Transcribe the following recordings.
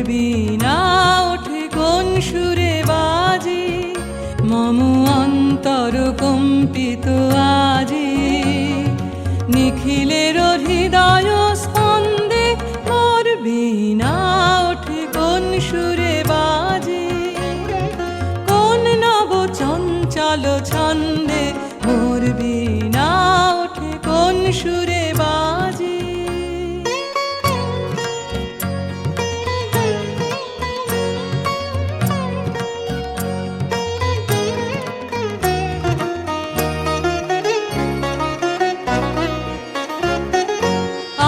বীণা ওঠে কোন সুরে বাজে, মম অন্তর কম্পিত আজি। নিখিলের হৃদয় স্পন্দে মোর বীণা ওঠে কোন সুরে বাজে, কোন নব চঞ্চল ছন্দে মোর বীণা ওঠে কোন সুরে বাজে।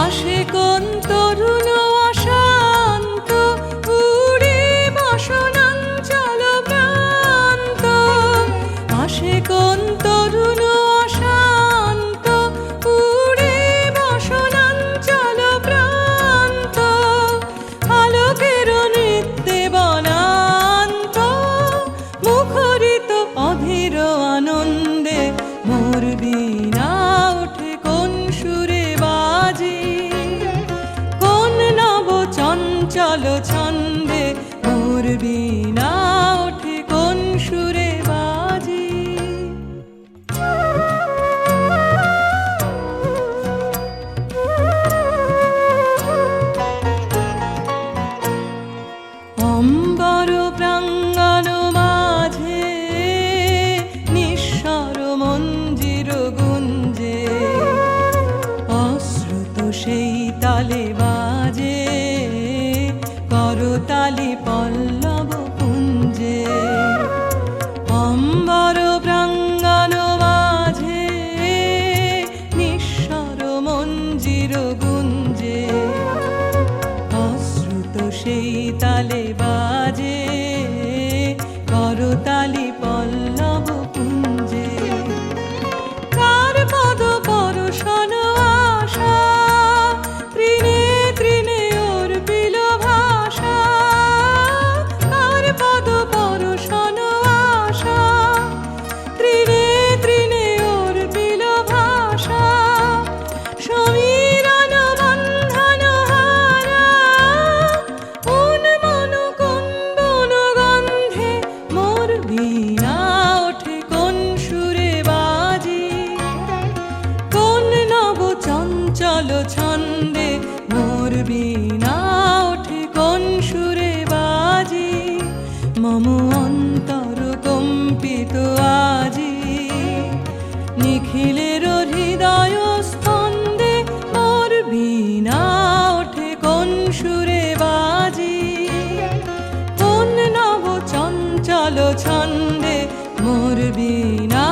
আসে কোন তরুণ অশান্ত, উড়ে বসনাঞ্চল প্রান্ত। আসে কোন তরুণ অশান্ত, উড়ে বসনাঞ্চল প্রান্ত। আলোকের নৃত্যে বনান্ত, মুখরিত অধীর আনন্দে মোর বীণা ওঠে কোন সুরে বাজে, কোন নব চঞ্চল ছন্দে মোর বীণা ওঠে কোন সুরে বাজে। অম্বর প্রাঙ্গণ মাঝে নিঃস্বর মঞ্জির গুঞ্জে, অশ্রুত সেই তালে বাজে করতালি পল্লব কুঞ্জে। অম্বর প্রাঙ্গণ মাঝে নিঃস্বর মঞ্জির গুঞ্জে, অশ্রুত সেই তালে বাজে করতালি পল্লব কুঞ্জে। কার পদ পরশন আশা, তৃণে তৃণে অর্পিল ভাষা। কার পদ পরশন আশা, তৃণে তৃণে অর্পিল ভাষা। সমীরণ বন্ধন হারা, উন্মন কুম্বন গন্ধে মোর বীণা ওঠে কোন সুরে বাজে, কোন নব চঞ্চল ছন্দে মোর বীণা ওঠে কোন সুরে বাজে। মম অন্তর কম্পিত আজি, নিখিলের হৃদয় স্পন্দে মোর বীণা ওঠে কোন সুরে বাজে, কোন নব চঞ্চল ছন্দে মোর বীণা